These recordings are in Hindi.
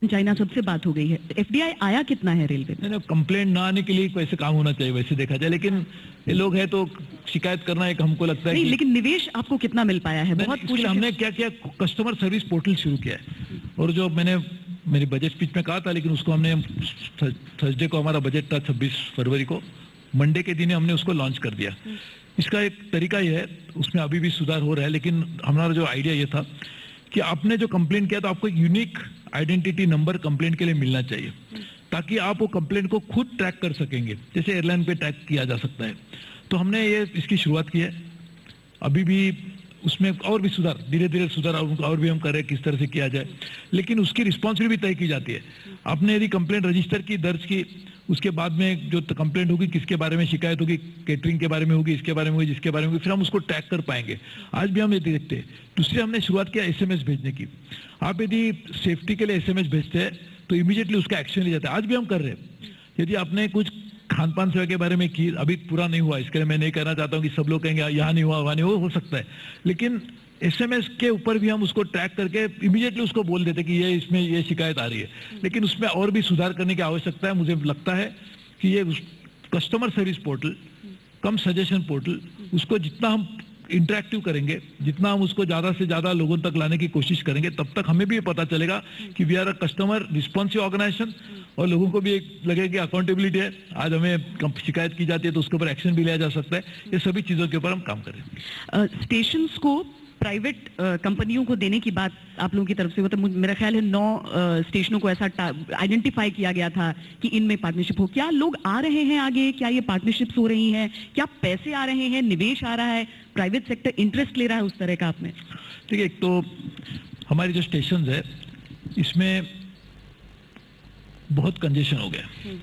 चाइना सबसे बात हो गई है, एफडीआई आया कितना है रेलवे में? नहीं, कंप्लेंट ना आने के लिए वैसे काम होना चाहिए, वैसे देखा जाए, लेकिन ये लोग है तो शिकायत करना एक हमको लगता है नहीं, कि लेकिन निवेश आपको कितना मिल पाया है? बहुत इसके लिए हमने क्या किया, कस्टमर सर्विस पोर्टल शुरू किया है। और जो मैंने मेरी बजट स्पीच में कहा था, लेकिन उसको हमने थर्सडे को हमारा बजट था 26 फरवरी को, मंडे के दिन हमने उसको लॉन्च कर दिया। इसका एक तरीका यह है, उसमें अभी भी सुधार हो रहा है, लेकिन हमारा जो आइडिया ये था कि आपने जो कंप्लेंट किया तो आपको एक यूनिक आइडेंटिटी नंबर कंप्लेंट के लिए मिलना चाहिए, ताकि आप वो कंप्लेंट को खुद ट्रैक कर सकेंगे, जैसे एयरलाइन पे ट्रैक किया जा सकता है। तो हमने ये इसकी शुरुआत की है। अभी भी उसमें और भी सुधार, धीरे धीरे सुधार और भी हम कर रहे हैं किस तरह से किया जाए, लेकिन उसकी रिस्पॉन्सिबिलिटी भी तय की जाती है। आपने यदि कंप्लेंट रजिस्टर की, दर्ज की, उसके बाद में जो कंप्लेंट होगी, किसके बारे में शिकायत होगी, केटरिंग के बारे में होगी, इसके बारे में होगी, जिसके बारे में होगी, फिर हम उसको ट्रैक कर पाएंगे। आज भी हम ये देखते हैं। दूसरी हमने शुरुआत किया एसएमएस भेजने की। आप यदि सेफ्टी के लिए एसएमएस भेजते हैं तो इमीडिएटली उसका एक्शन लिया जाता है। आज भी हम कर रहे हैं। यदि आपने कुछ खान पान सेवा के बारे में की, अभी पूरा नहीं हुआ, इसके लिए मैं नहीं कहना चाहता हूँ कि सब लोग कहेंगे यहाँ नहीं हुआ, वहाँ नहीं हुआ, हो सकता है, लेकिन एसएमएस के ऊपर भी हम उसको ट्रैक करके इमीडिएटली उसको बोल देते कि ये इसमें ये शिकायत आ रही है। लेकिन उसमें और भी सुधार करने की आवश्यकता है। मुझे लगता है कि ये कस्टमर सर्विस पोर्टल कम सजेशन पोर्टल, उसको जितना हम इंटरेक्टिव करेंगे, जितना हम उसको ज़्यादा से ज़्यादा लोगों तक लाने की कोशिश करेंगे, तब तक हमें भी पता चलेगा कि we are a customer responsive organisation, और लोगों को भी एक लगेगा कि अकाउंटेबिलिटी है। आज हमें शिकायत की जाती है तो उसके ऊपर एक्शन भी लिया जा सकता है। ये सभी चीज़ों के ऊपर हम काम करें। स्टेशंस को प्राइवेट कंपनियों को देने की बात आप लोगों की तरफ से, मतलब मेरा ख्याल है 9 स्टेशनों को ऐसा आइडेंटिफाई किया गया था कि इनमें पार्टनरशिप हो। क्या लोग आ रहे हैं आगे? क्या ये पार्टनरशिप्स हो रही हैं? क्या पैसे आ रहे हैं, निवेश आ रहा है, प्राइवेट सेक्टर इंटरेस्ट ले रहा है उस तरह का? आपने ठीक है, एक तो हमारी जो स्टेशन है इसमें बहुत कंजेशन हो गया।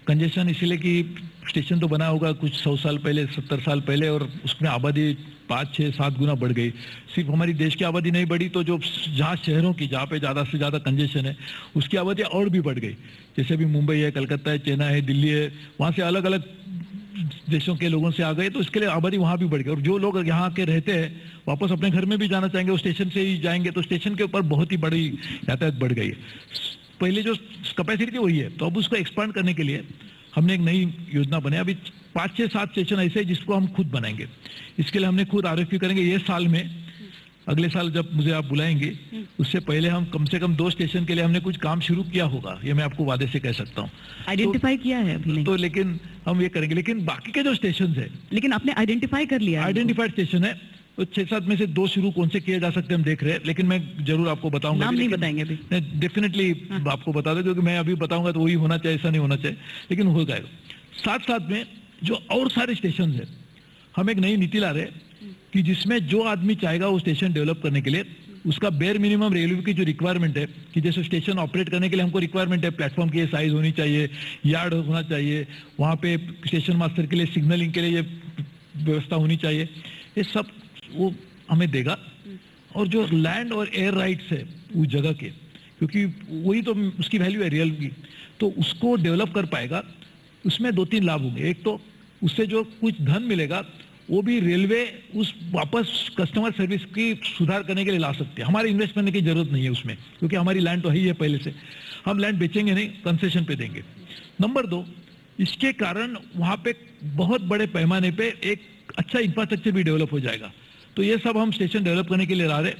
कंजेशन इसलिए कि स्टेशन तो बना होगा कुछ 100 साल पहले, 70 साल पहले, और उसमें आबादी 5, 6, 7 गुना बढ़ गई। सिर्फ हमारी देश की आबादी नहीं बढ़ी, तो जो जहाँ शहरों की, जहाँ पे ज़्यादा से ज़्यादा कंजेशन है, उसकी आबादी और भी बढ़ गई। जैसे अभी मुंबई है, कलकत्ता है, चेन्नई है, दिल्ली है, वहाँ से अलग अलग देशों के लोगों से आ गए, तो इसके लिए आबादी वहाँ भी बढ़ गई। और जो लोग यहाँ के रहते हैं वापस अपने घर में भी जाना चाहेंगे, वो स्टेशन से ही जाएंगे, तो स्टेशन के ऊपर बहुत ही बड़ी यातायात बढ़ गई है। पहले जो कैपेसिटी थी वही है, तो अब उसको एक्सपांड करने के लिए हमने एक नई योजना बनाई। अभी 5, 6, 7 स्टेशन ऐसे जिसको हम खुद बनाएंगे। इसके लिए हमने खुद आरएफपी करेंगे ये साल में। अगले साल जब मुझे आप बुलाएंगे उससे पहले हम कम से कम 2 स्टेशन के लिए हमने कुछ काम शुरू किया होगा, ये मैं आपको वादे से कह सकता हूँ। आइडेंटिफाई किया है अभी नहीं तो, लेकिन हम ये करेंगे। लेकिन बाकी के जो स्टेशन है, लेकिन आपने आइडेंटिफाई कर लिया? आइडेंटिफाइड स्टेशन है, तो 6-7 में से 2 शुरू कौन से किए जा सकते हैं हम देख रहे हैं, लेकिन मैं जरूर आपको बताऊंगा। नाम नहीं बताएंगे अभी? डेफिनेटली आपको बता दो, क्योंकि मैं अभी बताऊंगा तो वही होना चाहिए, ऐसा नहीं होना चाहिए, लेकिन हो जाएगा। साथ साथ में जो और सारे स्टेशन है, हम एक नई नीति ला रहे हैं कि जिसमें जो आदमी चाहेगा वो स्टेशन डेवलप करने के लिए उसका बेयर मिनिमम रेलवे की जो रिक्वायरमेंट है, कि जैसे स्टेशन ऑपरेट करने के लिए हमको रिक्वायरमेंट है, प्लेटफॉर्म की साइज होनी चाहिए, यार्ड होना चाहिए, वहाँ पे स्टेशन मास्टर के लिए सिग्नलिंग के लिए ये व्यवस्था होनी चाहिए, ये सब वो हमें देगा। और जो लैंड और एयर राइट्स है उस जगह के, क्योंकि वही तो उसकी वैल्यू है रियल की, तो उसको डेवलप कर पाएगा। उसमें 2-3 लाभ होंगे। एक तो उससे जो कुछ धन मिलेगा वो भी रेलवे उस वापस कस्टमर सर्विस की सुधार करने के लिए ला सकते हैं। हमारे इन्वेस्ट करने की जरूरत नहीं है उसमें, क्योंकि हमारी लैंड तो है ही है पहले से। हम लैंड बेचेंगे नहीं, कंसेशन पे देंगे। नंबर 2, इसके कारण वहाँ पे बहुत बड़े पैमाने पे एक अच्छा इंफ्रास्ट्रक्चर भी डेवलप हो जाएगा। तो ये सब हम स्टेशन डेवलप करने के लिए ला रहे।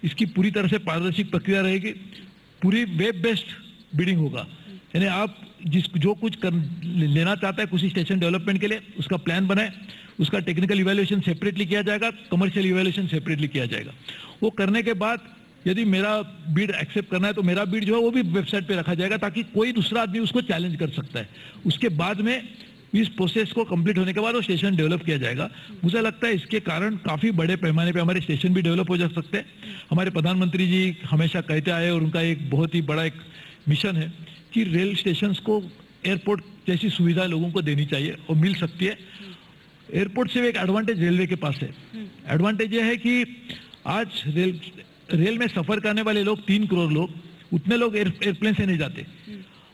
इसकी पूरी तरह से पारदर्शी प्रक्रिया रहेगी, पूरी वेब बेस्ड बिडिंग होगा, यानी आप जो कुछ लेना चाहता है किसी स्टेशन डेवलपमेंट के लिए, उसका प्लान बनाए, उसका टेक्निकल इवैल्यूएशन सेपरेटली किया जाएगा, कमर्शियल इवैल्यूएशन सेपरेटली किया जाएगा। वो करने के बाद यदि मेरा बिड एक्सेप्ट करना है तो मेरा बिड जो है वो भी वेबसाइट पे रखा जाएगा, ताकि कोई दूसरा आदमी उसको चैलेंज कर सकता है। उसके बाद में इस प्रोसेस को कंप्लीट होने के बाद वो स्टेशन डेवलप किया जाएगा। मुझे लगता है इसके कारण काफ़ी बड़े पैमाने पे हमारे स्टेशन भी डेवलप हो जा सकते हैं। हमारे प्रधानमंत्री जी हमेशा कहते आए, और उनका एक बहुत ही बड़ा एक मिशन है कि रेल स्टेशंस को एयरपोर्ट जैसी सुविधा लोगों को देनी चाहिए और मिल सकती है। एयरपोर्ट से एक एडवांटेज रेलवे के पास है। एडवांटेज यह है कि आज रेल में सफर करने वाले लोग 3 करोड़ लोग, उतने लोग एयरप्लेन से नहीं जाते,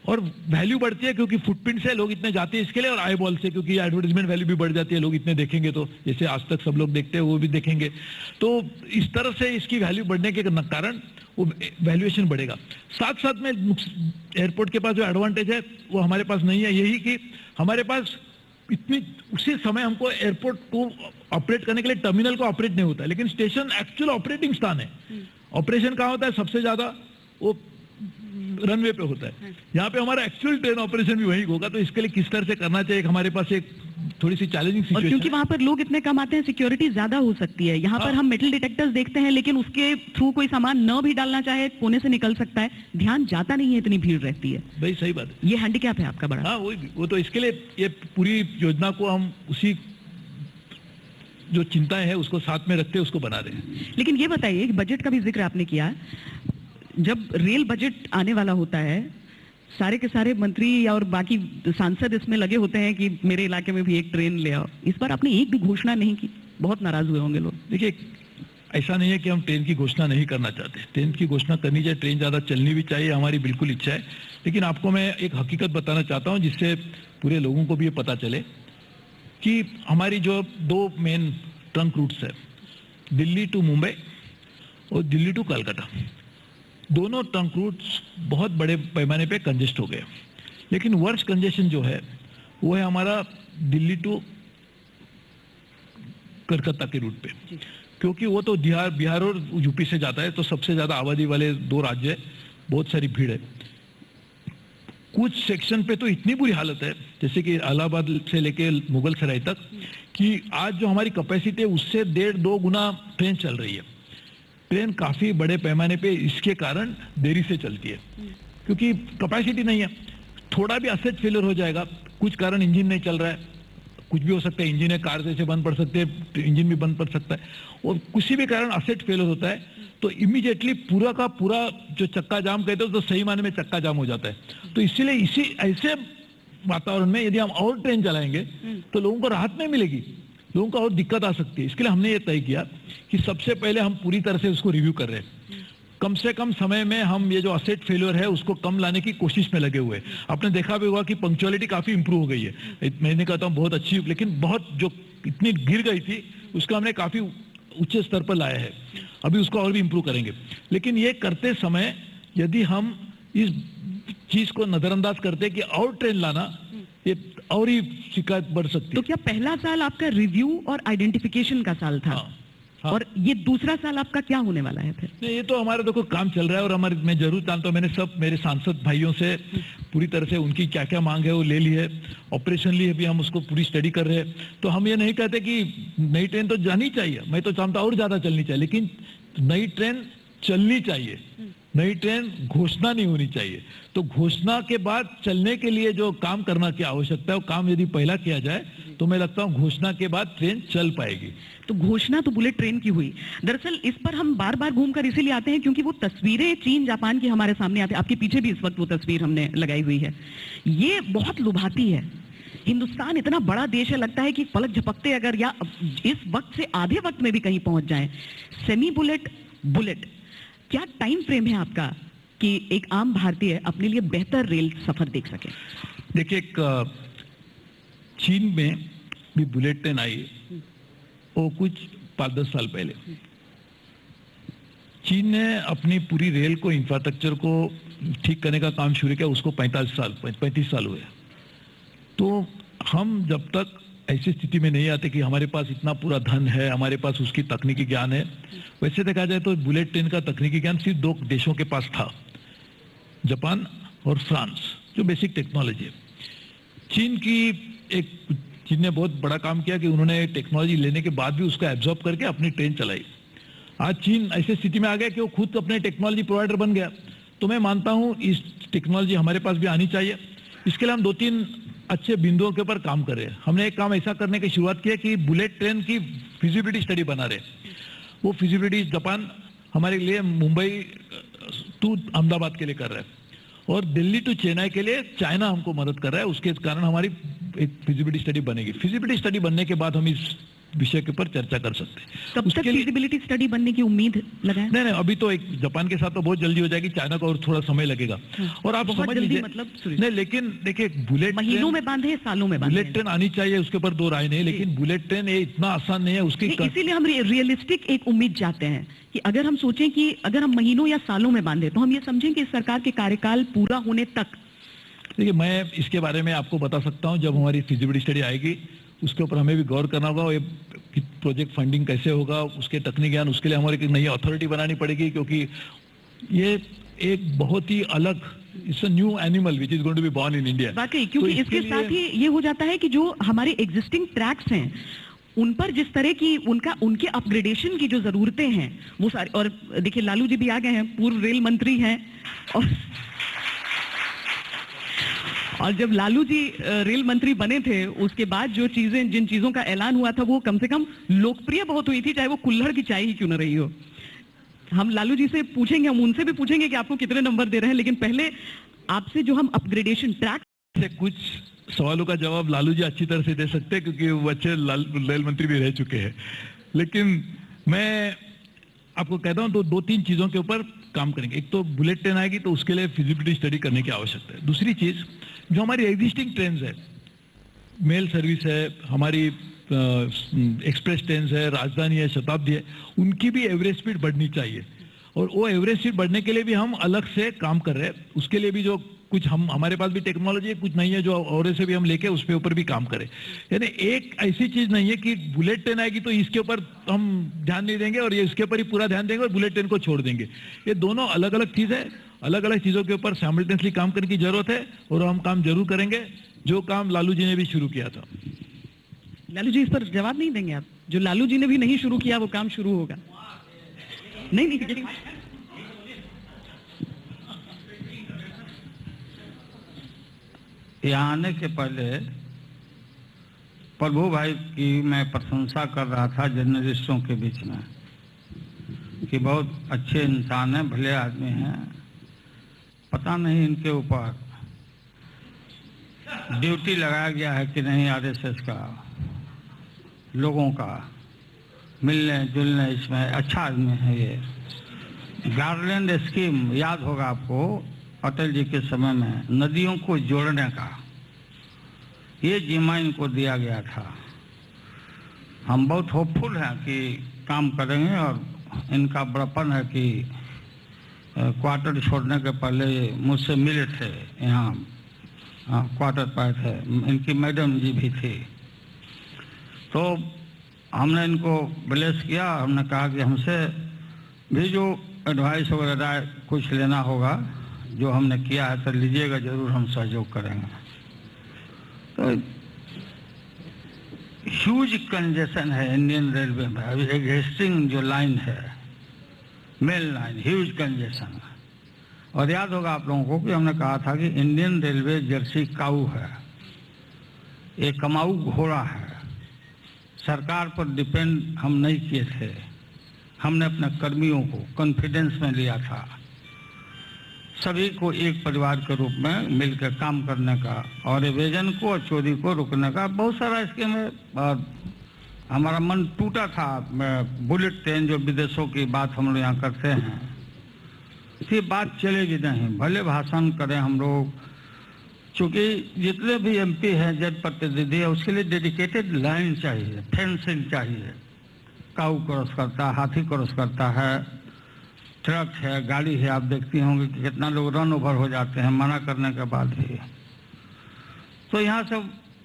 और वैल्यू बढ़ती है क्योंकि फुटप्रिंट से लोग इतने जाते हैं इसके लिए, और आई बॉल से क्योंकि एडवर्टाइजमेंट वैल्यू भी बढ़ जाती है, लोग इतने देखेंगे तो, जैसे आज तक सब लोग देखते हैं वो भी देखेंगे, तो इस तरह से इसकी वैल्यू बढ़ने के कारण वो वैल्यूएशन बढ़ेगा। साथ साथ में एयरपोर्ट के पास जो एडवांटेज है वो हमारे पास नहीं है, यही कि हमारे पास इतनी उसी समय हमको एयरपोर्ट को ऑपरेट करने के लिए टर्मिनल को ऑपरेट नहीं होता है, लेकिन स्टेशन एक्चुअल ऑपरेटिंग स्थान है। ऑपरेशन कहाँ होता है सबसे ज्यादा, वो रनवे पे होता है। यहाँ पे हमारा एक्चुअल ट्रेन ऑपरेशन भी वही होगा, तो इसके लिए किस तरह से करना चाहिए, हमारे पास एक थोड़ी सी चैलेंजिंग और सिचुएशन क्योंकि वहां पर लोग इतने कम आते हैं, सिक्योरिटी ज्यादा हो सकती है। यहाँ पर हम मेटल डिटेक्टर्स देखते हैं, लेकिन उसके थ्रू कोई सामान न भी डालना चाहे कोने से निकल सकता है, ध्यान जाता नहीं है, इतनी भीड़ रहती है। भाई सही बात है, ये हैंडीकैप है आपका बड़ा। हाँ वो तो इसके लिए ये पूरी योजना को हम उसी जो चिंताएं है उसको साथ में रखते उसको बना रहे हैं। लेकिन ये बताइए कि बजट का भी जिक्र आपने किया, जब रेल बजट आने वाला होता है, सारे के सारे मंत्री और बाकी सांसद इसमें लगे होते हैं कि मेरे इलाके में भी एक ट्रेन ले आओ। इस बार आपने एक भी घोषणा नहीं की, बहुत नाराज हुए होंगे लोग। देखिए ऐसा नहीं है कि हम ट्रेन की घोषणा नहीं करना चाहते, ट्रेन की घोषणा करनी चाहिए, ट्रेन ज़्यादा चलनी भी चाहिए, हमारी बिल्कुल इच्छा है। लेकिन आपको मैं एक हकीकत बताना चाहता हूँ जिससे पूरे लोगों को भी ये पता चले कि हमारी जो दो मेन ट्रंक रूट्स है, दिल्ली टू मुंबई और दिल्ली टू कलकत्ता, दोनों ट्रंक रूट्स बहुत बड़े पैमाने पे कंजेस्ट हो गए। लेकिन वर्स्ट कंजेशन जो है वो है हमारा दिल्ली टू कलकत्ता के रूट पे, क्योंकि वो तो बिहार और यूपी से जाता है, तो सबसे ज्यादा आबादी वाले दो राज्य है, बहुत सारी भीड़ है। कुछ सेक्शन पे तो इतनी बुरी हालत है, जैसे कि इलाहाबाद से लेके मुगल सराय तक, कि आज जो हमारी कैपेसिटी है उससे 1.5-2 गुना ट्रेन चल रही है। ट्रेन काफी बड़े पैमाने पे इसके कारण देरी से चलती है, क्योंकि कैपेसिटी नहीं है। थोड़ा भी असेट फेलियर हो जाएगा, कुछ कारण इंजन नहीं चल रहा है, कुछ भी हो सकता है, इंजन है, कार जैसे बंद पड़ सकते हैं, इंजन भी बंद पड़ सकता है, और किसी भी कारण असेट फेलियर होता है तो इमीडिएटली पूरा का पूरा जो चक्का जाम कहते हो तो सही माने में चक्का जाम हो जाता है। तो इसीलिए इसी ऐसे वातावरण में यदि हम और ट्रेन चलाएंगे तो लोगों को राहत नहीं मिलेगी, लोगों को और दिक्कत आ सकती है। इसके लिए हमने ये तय किया कि सबसे पहले हम पूरी तरह से उसको रिव्यू कर रहे हैं। कम से कम समय में हम ये जो असेट फेलियर है उसको कम लाने की कोशिश में लगे हुए। आपने देखा भी होगा कि पंक्चुअलिटी काफी इंप्रूव हो गई है, मैं नहीं कहता हूँ बहुत अच्छी, लेकिन बहुत जो इतनी गिर गई थी उसको हमने काफी उच्च स्तर पर लाया है। अभी उसको और भी इंप्रूव करेंगे। लेकिन ये करते समय यदि हम इस चीज को नजरअंदाज करते कि और ट्रेन लाना, ये और ही शिकायत बढ़ सकती है। तो क्या पहला साल आपका रिव्यू और आइडेंटिफिकेशन का साल था? हाँ। और ये दूसरा साल आपका क्या होने वाला है फिर? नहीं, ये तो हमारा देखो काम चल रहा है, और हमारे मैं जरूर जानता हूँ, मैंने सब मेरे सांसद भाइयों से पूरी तरह से उनकी क्या क्या मांग है वो ले ली है। ऑपरेशनली भी हम उसको पूरी स्टडी कर रहे हैं। तो हम ये नहीं कहते कि नई ट्रेन तो जानी चाहिए, मैं तो चाहता और ज्यादा चलनी चाहिए, लेकिन नई ट्रेन चलनी चाहिए, नई ट्रेन घोषणा नहीं होनी चाहिए। तो घोषणा के बाद चलने के लिए जो काम करना की आवश्यकता है वो काम यदि पहला किया जाए तो मैं लगता हूँ घोषणा के बाद ट्रेन चल पाएगी। तो घोषणा तो बुलेट ट्रेन की हुई। दरअसल इस पर हम बार बार घूमकर इसीलिए आते हैं क्योंकि वो तस्वीरें चीन जापान की हमारे सामने आती है। आपके पीछे भी इस वक्त वो तस्वीर हमने लगाई हुई है, ये बहुत लुभाती है। हिंदुस्तान इतना बड़ा देश है, लगता है कि पलक झपकते अगर या इस वक्त से आधे वक्त में भी कहीं पहुंच जाए। सेमी बुलेट, बुलेट, क्या टाइम फ्रेम है आपका कि एक आम भारतीय अपने लिए बेहतर रेल सफर देख सके? देखिए, चीन में भी बुलेट ट्रेन आई वो कुछ 5-10 साल पहले। चीन ने अपनी पूरी रेल को, इंफ्रास्ट्रक्चर को ठीक करने का काम शुरू किया, उसको 35 साल हुए। तो हम जब तक ऐसी स्थिति में नहीं आते कि हमारे पास इतना पूरा धन है, हमारे पास उसकी तकनीकी ज्ञान है, वैसे देखा जाए तो बुलेट ट्रेन का तकनीकी ज्ञान सिर्फ 2 देशों के पास था, जापान और फ्रांस, जो बेसिक टेक्नोलॉजी है। चीन ने बहुत बड़ा काम किया कि उन्होंने टेक्नोलॉजी लेने के बाद भी उसको एब्जॉर्ब करके अपनी ट्रेन चलाई। आज चीन ऐसी स्थिति में आ गया कि वो खुद अपने टेक्नोलॉजी प्रोवाइडर बन गया। तो मैं मानता हूं इस टेक्नोलॉजी हमारे पास भी आनी चाहिए। इसके लिए हम 2-3 अच्छे बिंदुओं के ऊपर काम कर रहे हैं। हमने एक काम ऐसा करने की शुरुआत की है कि बुलेट ट्रेन की फिजिबिलिटी स्टडी बना रहे हैं। वो फिजिबिलिटी जापान हमारे लिए मुंबई टू अहमदाबाद के लिए कर रहा है, और दिल्ली टू चेन्नई के लिए चाइना हमको मदद कर रहा है। उसके कारण हमारी एक फिजिबिलिटी स्टडी बनेगी। फिजिबिलिटी स्टडी बनने के बाद हम इस विषय के ऊपर चर्चा कर सकते हैं। कब तक फीजिबिलिटी स्टडी बनने की उम्मीद लगाएं? नहीं, अभी तो एक जापान के साथ तो बहुत जल्दी हो जाएगी, चाइना को और थोड़ा समय लगेगा। और आप बहुत समझ जल्दी लीजिए, मतलब नहीं, लेकिन देखिए बुलेट महीनों में बांधे, सालों में बांधे? बुलेट ट्रेन आनी चाहिए, उसके ऊपर दो राय नहीं, लेकिन बुलेट ट्रेन ये इतना आसान नहीं है उसकी। इसीलिए हम रियलिस्टिक एक उम्मीद चाहते हैं कि अगर हम सोचें कि अगर हम महीनों या सालों में बांधे तो हम ये समझें कि इस सरकार के कार्यकाल पूरा होने तक। देखिए, मैं इसके बारे में आपको बता सकता हूं, जब हमारी फिजिबिलिटी स्टडी आएगी उसके ऊपर हमें भी गौर करना होगा। ये प्रोजेक्ट फंडिंग कैसे होगा, उसके तकनीक ज्ञान, उसके लिए हमारे एक नई अथॉरिटी बनानी पड़ेगी, क्योंकि ये एक बहुत ही अलग, it's a new animal which is going to be born in India. वाकई, क्योंकि तो इसके साथ ही ये हो जाता है कि जो हमारे एग्जिस्टिंग ट्रैक्स हैं उन पर जिस तरह की उनके अपग्रेडेशन की जो जरूरतें हैं वो सारी, और देखिए लालू जी भी आ गए हैं, पूर्व रेल मंत्री हैं, और जब लालू जी रेल मंत्री बने थे उसके बाद जो चीजें, जिन चीजों का ऐलान हुआ था वो कम से कम लोकप्रिय बहुत हुई थी, चाहे वो कुल्हड़ की चाय ही क्यों न रही हो। हम लालू जी से पूछेंगे, हम उनसे भी पूछेंगे कि आपको कितने नंबर दे रहे हैं, लेकिन पहले आपसे जो हम अपग्रेडेशन ट्रैक से कुछ सवालों का जवाब लालू जी अच्छी तरह से दे सकते हैं, क्योंकि वो अच्छे रेल मंत्री भी रह चुके हैं। लेकिन मैं आपको कहता हूं तो दो तीन चीजों के ऊपर काम करेंगे। एक तो बुलेट ट्रेन आएगी तो उसके लिए फिजिबिलिटी स्टडी करने की आवश्यकता है। दूसरी चीज, जो हमारी एग्जिस्टिंग ट्रेन है, मेल सर्विस है, हमारी एक्सप्रेस ट्रेन है, राजधानी है, शताब्दी है, उनकी भी एवरेज स्पीड बढ़नी चाहिए। और वो एवरेज स्पीड बढ़ने के लिए भी हम अलग से काम कर रहे हैं। उसके लिए भी जो कुछ हमारे पास भी टेक्नोलॉजी है, कुछ नहीं है, जो और से भी हम लेके उसके ऊपर भी काम करें। यानी एक ऐसी चीज नहीं है कि बुलेट ट्रेन आएगी तो इसके ऊपर हम ध्यान नहीं देंगे और ये इसके ऊपर ही पूरा ध्यान देंगे और बुलेट ट्रेन को छोड़ देंगे। ये दोनों अलग अलग चीज है, अलग अलग चीजों के ऊपर साइमल्टेनियसली काम करने की जरूरत है, और हम काम जरूर करेंगे, जो काम लालू जी ने भी शुरू किया था। लालू जी इस पर जवाब नहीं देंगे आप? जो लालू जी ने भी नहीं शुरू किया वो काम शुरू होगा? नहीं, यहाँ आने के पहले प्रभु भाई की मैं प्रशंसा कर रहा था जर्नलिस्टों के बीच में कि बहुत अच्छे इंसान हैं, भले आदमी हैं। पता नहीं इनके ऊपर ड्यूटी लगाया गया है कि नहीं आरएसएस का, लोगों का मिलने जुलने, इसमें अच्छा आदमी है ये। गार्लैंड स्कीम याद होगा आपको, अटल जी के समय में नदियों को जोड़ने का ये जिम्मा इनको दिया गया था। हम बहुत होपफुल हैं कि काम करेंगे, और इनका बड़प्पन है कि क्वार्टर छोड़ने के पहले मुझसे मिले थे, यहाँ क्वार्टर पाए थे, इनकी मैडम जी भी थी। तो हमने इनको ब्लेस किया, हमने कहा कि हमसे भी जो एडवाइस वगैरह कुछ लेना होगा, जो हमने किया है तो लीजिएगा, जरूर हम सहयोग करेंगे। तो ह्यूज कंजेशन है इंडियन रेलवे में, अभी एग्जिस्टिंग जो लाइन है, मेल लाइन, ह्यूज कंजेशन। और याद होगा आप लोगों को कि हमने कहा था कि इंडियन रेलवे जर्सी काऊ है, एक कमाऊ घोड़ा है। सरकार पर डिपेंड हम नहीं किए थे, हमने अपने कर्मियों को कॉन्फिडेंस में लिया था, सभी को एक परिवार के रूप में मिलकर काम करने का, और एवेजन को और चोरी को रोकने का बहुत सारा स्कीम है। और हमारा मन टूटा था, बुलेट ट्रेन जो विदेशों की बात हम लोग यहाँ करते हैं, ये बात चलेगी नहीं, भले भाषण करें हम लोग, क्योंकि जितने भी एमपी हैं, जनप्रतिनिधि है, उसके लिए डेडिकेटेड लाइन चाहिए, फेंसिंग चाहिए। काऊ क्रॉस करता है, हाथी क्रॉस करता है, ट्रक है, गाड़ी है, आप देखती होंगे कि कितना लोग रन ओवर हो जाते हैं मना करने के बाद भी। तो यहाँ से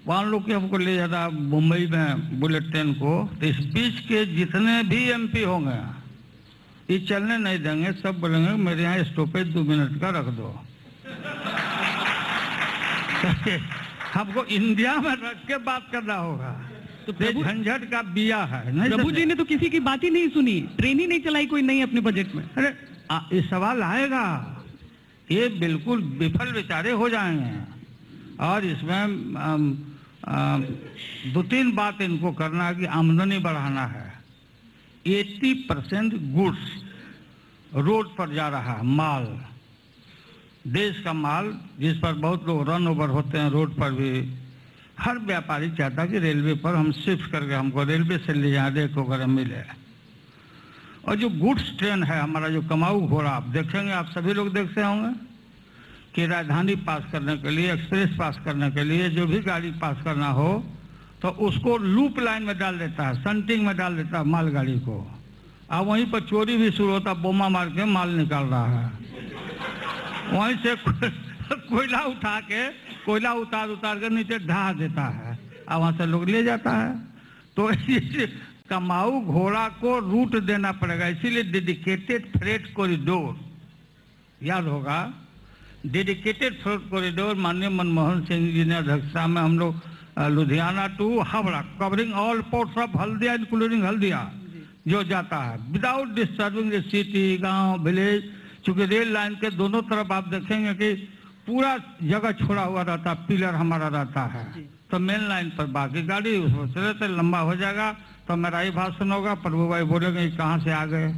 मान लो कि हमको ले जाता मुंबई में बुलेट ट्रेन को, तो इस बीच के जितने भी एमपी होंगे ये चलने नहीं देंगे, सब बोलेंगे मेरे यहाँ स्टॉपेज 2 मिनट का रख दो। हमको इंडिया में रख के बात करना होगा, तो झंझट का बिया है। प्रभु जी ने तो किसी की बात ही नहीं सुनी, ट्रेन ही नहीं चलाई कोई नहीं अपने बजट में। अरे ये सवाल आएगा, ये बिल्कुल विफल विचारे हो जाएंगे। और इसमें 2-3 बात इनको करना है कि आमदनी बढ़ाना है। 80% गुड्स रोड पर जा रहा है, माल, देश का माल, जिस पर बहुत लोग रन ओवर होते हैं रोड पर भी, हर व्यापारी चाहता कि रेलवे पर हम शिफ्ट करके हमको रेलवे से ले जाए, देखो अगर मिले। और जो गुड्स ट्रेन है हमारा, जो कमाऊ घोड़ा, आप देखेंगे, आप सभी लोग देखते होंगे कि राजधानी पास करने के लिए, एक्सप्रेस पास करने के लिए, जो भी गाड़ी पास करना हो तो उसको लूप लाइन में डाल देता है, संटिंग में डाल देता है मालगाड़ी को। अब वहीं पर चोरी भी शुरू होता, बोमा मार के माल निकाल रहा है। वहीं से कोयला उठा के, कोयला उतार के नीचे ढहा देता है और वहां से लोग ले जाता है। तो कमाऊ घोड़ा को रूट देना पड़ेगा, इसीलिए डेडिकेटेड फ्रेट कॉरिडोर, याद होगा, डेडिकेटेड फ्रेट कॉरिडोर माननीय मनमोहन सिंह जी ने अध्यक्षता में हम लोग Ludhiana to Howrah, covering all ports of Haldia including Haldia, जो जाता है विदाउट डिस्टर्बिंग द सिटी, गांव, विलेज। चूंकि रेल लाइन के दोनों तरफ आप देखेंगे कि पूरा जगह छोड़ा हुआ रहता, पिलर हमारा रहता है, तो मेन लाइन पर बाकी गाड़ी उसमें चले तो लंबा हो जाएगा। तो मेरा ही भाषण होगा, प्रभु भाई बोलेंगे कहाँ से आ गए,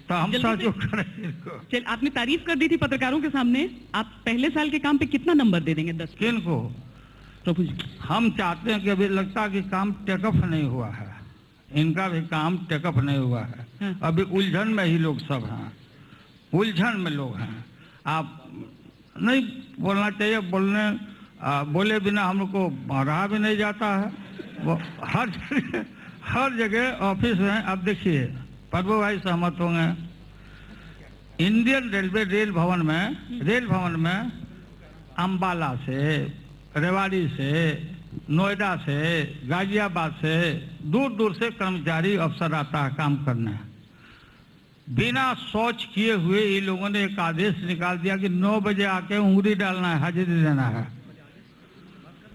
तो हम सहयोग करेंगे। चल, आपने तारीफ कर दी थी पत्रकारों के सामने, आप पहले साल के काम पे कितना नंबर दे देंगे? 10। किन को? प्रभु जी, हम चाहते हैं कि अभी लगता है कि काम टेकअप नहीं हुआ है, इनका भी काम टेकअप नहीं हुआ है। हाँ। अभी उलझन में ही लोग सब हैं, उलझन में लोग हैं। आप नहीं बोलना चाहिए, बोले बिना हम लोग को रहा भी नहीं जाता है। वो हर जगह ऑफिस है। अब देखिए, प्रभु भाई सहमत होंगे, इंडियन रेलवे रेल भवन में अंबाला से, रेवाड़ी से, नोएडा से, गाजियाबाद से, दूर दूर से कर्मचारी अफसर आता है काम करने। बिना शौच किए हुए ये लोगों ने एक आदेश निकाल दिया कि 9 बजे आके उंगली डालना है, हाजिरी देना है।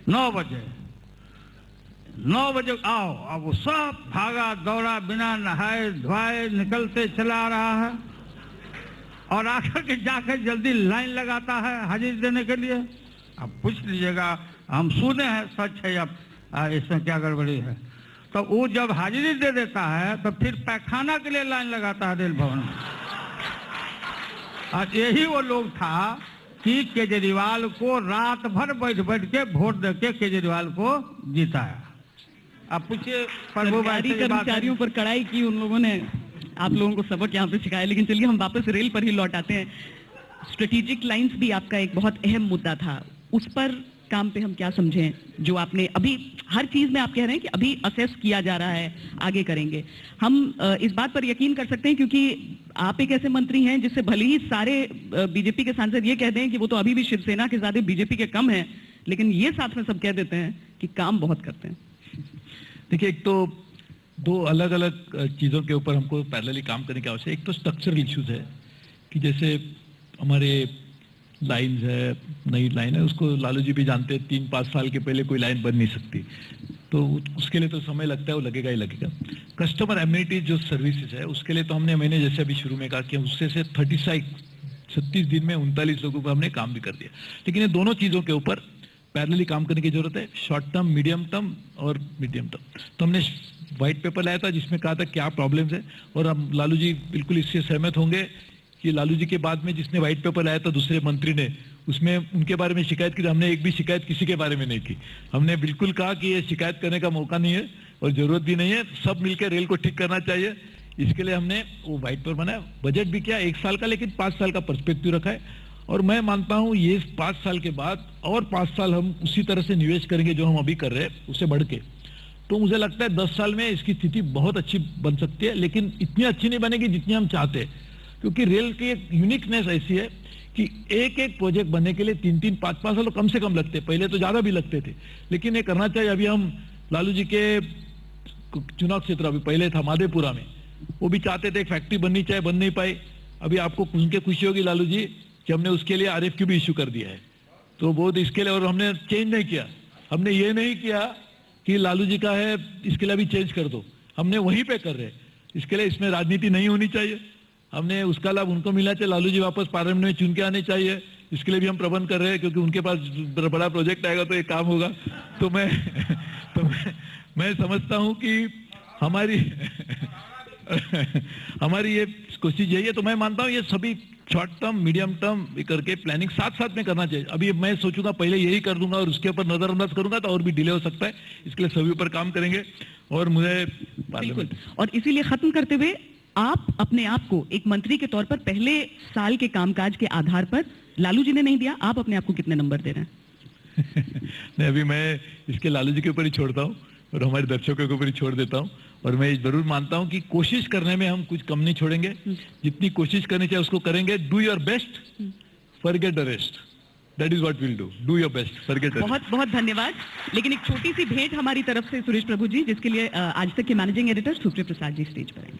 9 बजे आओ। अब वो सब भागा दौड़ा, बिना नहाए धोए निकलते चला रहा है, और आकर के जाकर जल्दी लाइन लगाता है हाजिरी देने के लिए। अब पूछ लीजिएगा, हम सुने हैं, सच है अब इसमें क्या गड़बड़ी है। तो वो जब हाजिरी दे देता है तो फिर पैखाना के लिए लाइन लगाता है रेल भवन में। और यही वो लोग था कि केजरीवाल को रात भर बैठ के वोट दे के केजरीवाल को जिताया। अब पूछिए, सरकारी कर्मचारियों पर कड़ाई की उन लोगों ने, आप लोगों को सबक यहाँ पे सिखाया। लेकिन चलिए हम वापस रेल पर ही लौट आते हैं। स्ट्रेटेजिक लाइंस भी आपका एक बहुत अहम मुद्दा था, उस पर काम पे हम क्या समझें? जो आपने अभी हर चीज में आप कह रहे हैं कि अभी असेस किया जा रहा है, आगे करेंगे। हम इस बात पर यकीन कर सकते हैं क्योंकि आप एक ऐसे मंत्री हैं जिससे भले ही सारे बीजेपी के सांसद ये कहते हैं कि वो तो अभी भी शिवसेना के ज्यादा बीजेपी के कम हैं, लेकिन ये साथ में सब कह देते हैं कि काम बहुत करते हैं। देखिए, एक तो 2 अलग अलग चीज़ों के ऊपर हमको पैरेलली काम करने की आवश्यकता है। एक तो स्ट्रक्चरल इश्यूज है कि जैसे हमारे लाइन्स है, नई लाइन है, उसको लालू जी भी जानते हैं, 3-5 साल के पहले कोई लाइन बन नहीं सकती, तो उसके लिए तो समय लगता है, वो लगेगा ही लगेगा। कस्टमर एमिनिटीज जो सर्विसेज है उसके लिए तो मैंने जैसे अभी शुरू में कहा कि उससे 36 दिन में 39 लोगों को हमने काम भी कर दिया। लेकिन ये दोनों चीज़ों के ऊपर पैरेलली काम करने की जरूरत है, शॉर्ट टर्म, मीडियम टर्म और मीडियम टर्म। तो हमने व्हाइट पेपर लाया था जिसमें कहा था क्या प्रॉब्लम्स है, और हम लालू जी बिल्कुल इससे सहमत होंगे कि लालू जी के बाद में जिसने व्हाइट पेपर लाया था दूसरे मंत्री ने, उसमें उनके बारे में शिकायत की। हमने एक भी शिकायत किसी के बारे में नहीं की। हमने बिल्कुल कहा कि ये शिकायत करने का मौका नहीं है और जरूरत भी नहीं है, सब मिलकर रेल को ठीक करना चाहिए। इसके लिए हमने वो व्हाइट पेपर बनाया, बजट भी किया 1 साल का, लेकिन 5 साल का पर्सपेक्टिव रखा है। और मैं मानता हूं ये 5 साल के बाद और 5 साल हम उसी तरह से निवेश करेंगे जो हम अभी कर रहे हैं, उससे बढ़ के। तो मुझे लगता है 10 साल में इसकी स्थिति बहुत अच्छी बन सकती है, लेकिन इतनी अच्छी नहीं बनेगी जितनी हम चाहते हैं, क्योंकि रेल की एक यूनिकनेस ऐसी है कि एक एक प्रोजेक्ट बनने के लिए 3-3, 5-5 साल कम से कम लगते, पहले तो ज्यादा भी लगते थे। लेकिन ये करना चाहिए। अभी हम लालू जी के चुनाव क्षेत्र अभी पहले था माधेपुरा में, वो भी चाहते थे एक फैक्ट्री बननी चाहिए, बन नहीं पाई। अभी आपको सुन के खुशी होगी लालू जी कि हमने उसके लिए RFQ भी इश्यू कर दिया है, तो बहुत इसके लिए। और हमने चेंज नहीं किया, हमने ये नहीं किया कि लालू जी का है इसके लिए अभी चेंज कर दो, हमने वहीं पे कर रहे हैं। इसके लिए इसमें राजनीति नहीं होनी चाहिए, हमने उसका लाभ उनको मिला चाहिए। लालू जी वापस पार्लियामेंट में चुन के आने चाहिए, इसके लिए भी हम प्रबंध कर रहे हैं, क्योंकि उनके पास बड़ा प्रोजेक्ट आएगा तो ये काम होगा। तो मैं समझता हूं कि हमारी ये कोशिश यही है। तो मैं मानता हूं ये सभी शॉर्ट टर्म, मीडियम टर्म करके प्लानिंग साथ साथ में करना चाहिए। अभी मैं सोचूंगा पहले यही कर दूंगा और उसके ऊपर नजरअंदाज करूंगा तो और भी डिले हो सकता है। इसके लिए सभी ऊपर काम करेंगे और मुझे बिल्कुल। और इसीलिए खत्म करते हुए, आप अपने आप को एक मंत्री के तौर पर पहले साल के कामकाज के आधार पर, लालू जी ने नहीं दिया, आप अपने आप को कितने नंबर दे रहे हैं? नहीं, अभी मैं इसके लालू जी के ऊपर ही छोड़ता हूँ और हमारे दर्शकों के ऊपर ही छोड़ देता हूँ। और मैं जरूर मानता हूँ कि कोशिश करने में हम कुछ कम नहीं छोड़ेंगे। जितनी कोशिश करनी चाहिए उसको करेंगे। Do your best, forget the rest. That is what will do. Do your best, forget the rest. बहुत बहुत धन्यवाद। लेकिन एक छोटी सी भेंट हमारी तरफ से सुरेश प्रभु जी, जिसके लिए आज तक के managing editor Supriya Prasad ji stage पर आएंगे।